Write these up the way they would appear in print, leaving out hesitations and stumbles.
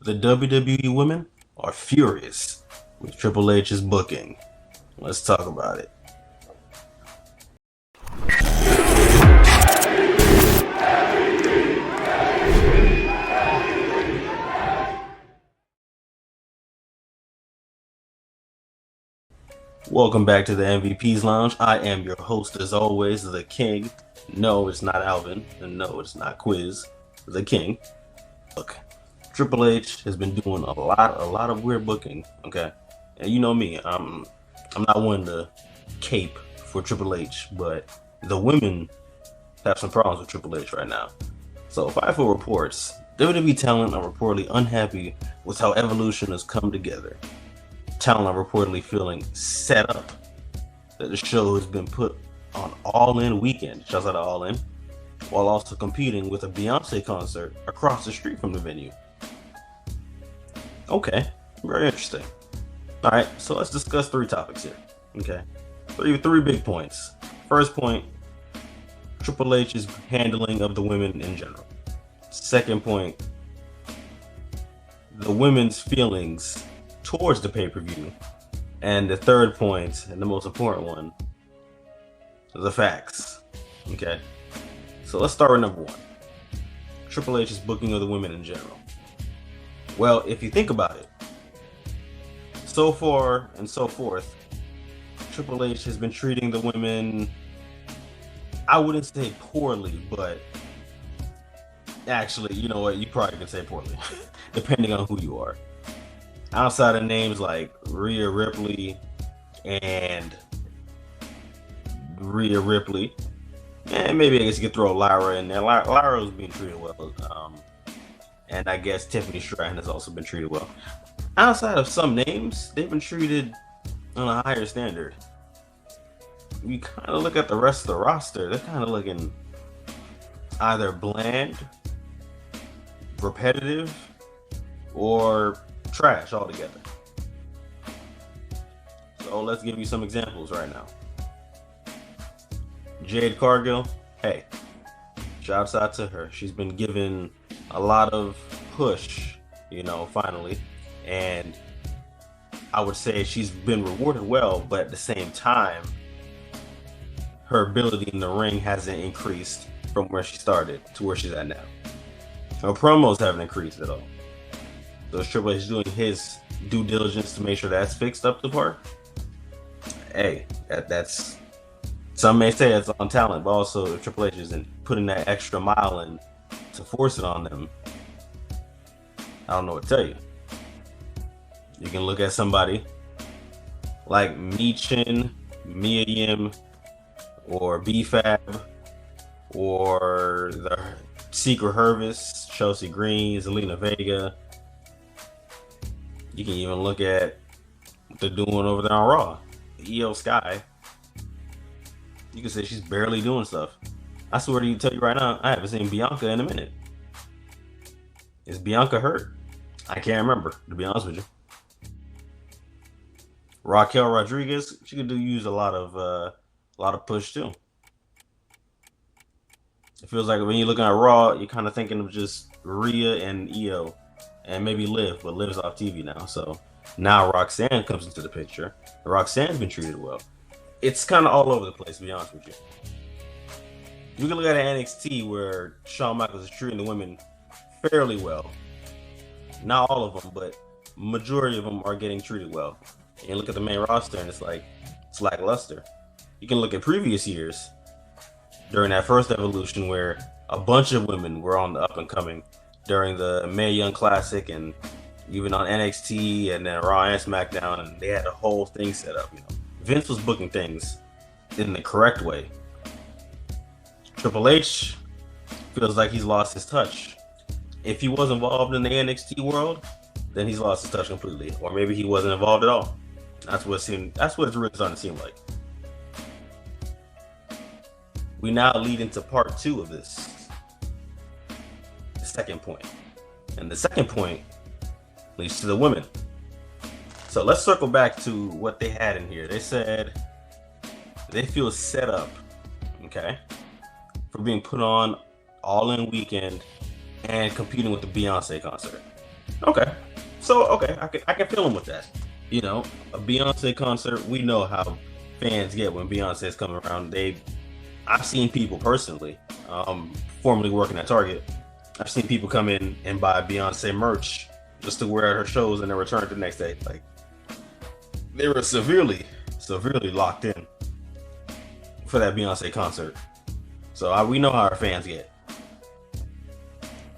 The WWE women are furious with Triple H's booking. Let's talk about it. Welcome back to the MVP's Lounge. I am your host, as always, the King. No, it's not Alvin, and no, it's not Quiz. The King. Look, Triple H has been doing a lot of weird booking. Okay, and you know me, I'm not one to cape for Triple H, but the women have some problems with Triple H right now. So, Fightful reports WWE talent are reportedly unhappy with how Evolution has come together. Talent are reportedly feeling set up that the show has been put on All In weekend, shouts out to All In, while also competing with a Beyoncé concert across the street from the venue. Okay, very interesting. Alright, so let's discuss three topics here. Okay, three big points. First point, Triple H's handling of the women in general. Second point, the women's feelings towards the pay-per-view. And the third point, and the most important one, the facts. Okay, so let's start with number one. Triple H's booking of the women in general. Well, if you think about it, so far and so forth, Triple H has been treating the women, I wouldn't say poorly, but actually, you know what, you probably can say poorly, depending on who you are. Outside of names like Rhea Ripley, and maybe I guess you could throw Lyra in there. Lyra was being treated well, and I guess Tiffany Stratton has also been treated well. Outside of some names, they've been treated on a higher standard. You kind of look at the rest of the roster, they're kind of looking either bland, repetitive, or trash altogether. So let's give you some examples right now. Jade Cargill, hey, shouts out to her. She's been given a lot of push, finally, and I would say she's been rewarded well, but at the same time, her ability in the ring hasn't increased from where she started to where she's at now. Her promos haven't increased at all. So is Triple H doing his due diligence to make sure that's fixed up to par? Hey, that's some may say it's on talent, but also if Triple H isn't putting that extra mile in to force it on them, I don't know what to tell you. You can look at somebody like Michin, Mia Yim, or B-Fab, or the Secret Hervis, Chelsea Green, Zelina Vega. You can even look at what they're doing over there on Raw. Io Sky. You can say she's barely doing stuff. I swear to tell you right now, I haven't seen Bianca in a minute. Is Bianca hurt? I can't remember, to be honest with you. Raquel Rodriguez, she could use a lot of push too. It feels like when you're looking at Raw, you're kind of thinking of just Rhea and Io. And maybe Liv, but Liv's off TV now. So now Roxanne comes into the picture. Roxanne's been treated well. It's kind of all over the place, to be honest with you. You can look at NXT where Shawn Michaels is treating the women fairly well. Not all of them, but majority of them are getting treated well. And you look at the main roster and it's lackluster. You can look at previous years during that first Evolution where a bunch of women were on the up and coming. During the Mae Young Classic and even on NXT and then Raw and SmackDown, and they had a whole thing set up. Vince was booking things in the correct way. Triple H feels like he's lost his touch. If he was involved in the NXT world, then he's lost his touch completely, or maybe he wasn't involved at all. That's what it's really starting to seem like. We now lead into part two of this. Second point. And the second point leads to the women. So let's circle back to what they had in here. They said they feel set up, okay, for being put on All In weekend and competing with the Beyoncé concert. Okay. So okay, I can feel him with that. You know, a Beyonce concert, we know how fans get when Beyonce's coming around. I've seen people personally, formerly working at Target. I've seen people come in and buy Beyonce merch just to wear at her shows and then return the next day. Like they were severely locked in for that Beyonce concert. So we know how our fans get.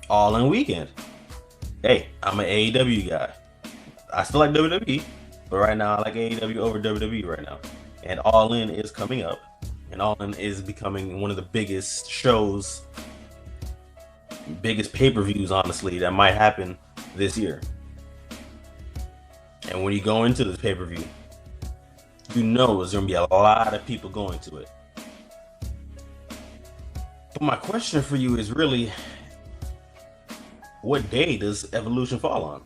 All in weekend. Hey, I'm an AEW guy. I still like WWE, but right now I like AEW over WWE right now. And All In is coming up, and All In is becoming one of the biggest shows, biggest pay-per-views, honestly, that might happen this year. And when you go into this pay-per-view, you know there's going to be a lot of people going to it. But my question for you is really, what day does Evolution fall on?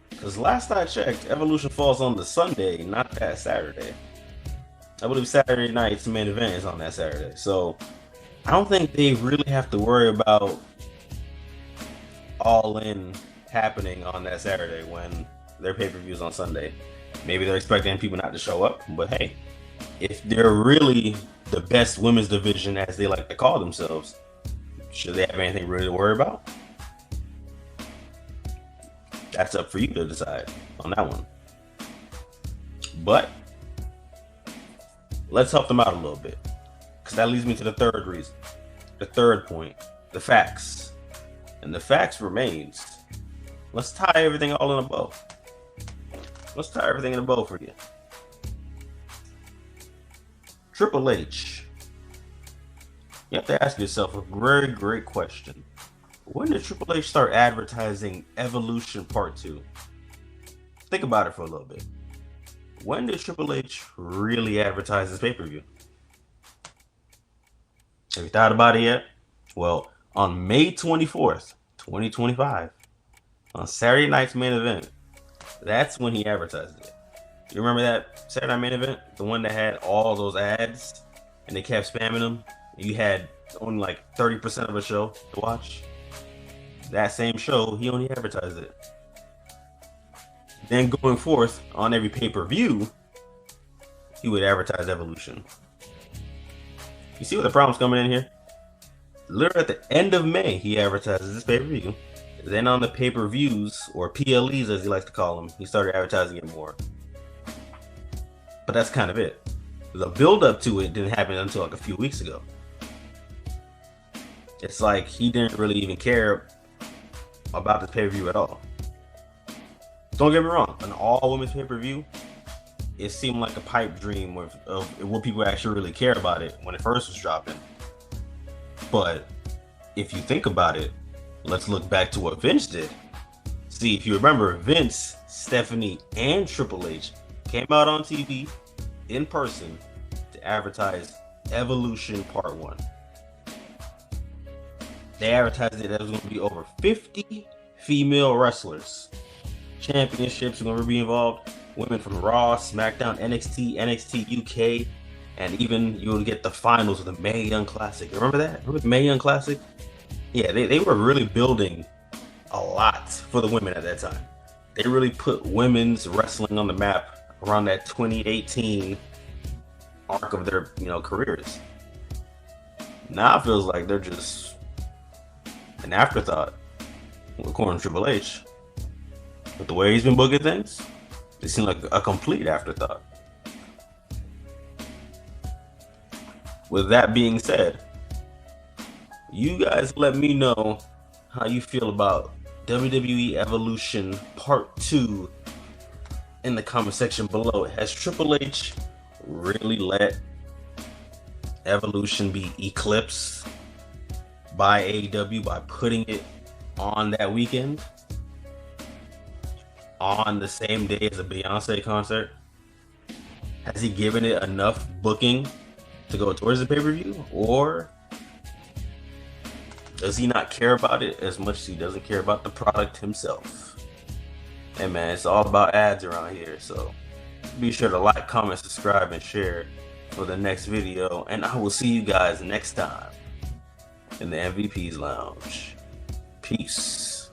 Because last I checked, Evolution falls on the Sunday, not that Saturday. I believe Saturday night's main event is on that Saturday. So I don't think they really have to worry about All In happening on that Saturday when their pay-per-view is on Sunday. Maybe they're expecting people not to show up, but hey, if they're really the best women's division, as they like to call themselves, should they have anything really to worry about? That's up for you to decide on that one. But let's help them out a little bit, because that leads me to the third reason, the third point, the facts. And the facts remains, let's tie everything all in a bow. Let's tie everything in a bow for you. Triple H. You have to ask yourself a very great question. When did Triple H start advertising Evolution Part 2? Think about it for a little bit. When did Triple H really advertise this pay-per-view? Have you thought about it yet? Well, on May 24th, 2025, on Saturday night's main event, that's when he advertised it. You remember that Saturday night main event? The one that had all those ads and they kept spamming them? You had only like 30% of a show to watch. That same show, he only advertised it. Then going forth, on every pay-per-view, he would advertise Evolution. You see what the problem's coming in here? Literally at the end of May, he advertises this pay-per-view. Then on the pay-per-views, or PLEs as he likes to call them, he started advertising it more. But that's kind of it. The build-up to it didn't happen until like a few weeks ago. It's like he didn't really even care about this pay-per-view at all. Don't get me wrong, an all-women's pay-per-view, it seemed like a pipe dream of what people actually really care about it when it first was dropping. But if you think about it, let's look back to what Vince did. See, if you remember, Vince, Stephanie, and Triple H came out on TV in person to advertise Evolution Part 1. They advertised it that was going to be over 50 female wrestlers. Championships are going to be involved. Women from Raw, SmackDown, NXT, NXT UK, and even you'll get the finals of the Mae Young Classic. Remember that? Remember the Mae Young Classic? Yeah, they were really building a lot for the women at that time. They really put women's wrestling on the map around that 2018 arc of their careers. Now it feels like they're just an afterthought, according to Triple H. But the way he's been booking things, it seems like a complete afterthought. With that being said, you guys let me know how you feel about WWE Evolution Part 2 in the comment section below. Has Triple H really let Evolution be eclipsed by AEW by putting it on that weekend? On the same day as a Beyonce concert? Has he given it enough booking to go towards the pay-per-view? Or does he not care about it as much as he doesn't care about the product himself? Hey man, it's all about ads around here, so be sure to like, comment, subscribe, and share for the next video, and I will see you guys next time in the MVP's Lounge. Peace.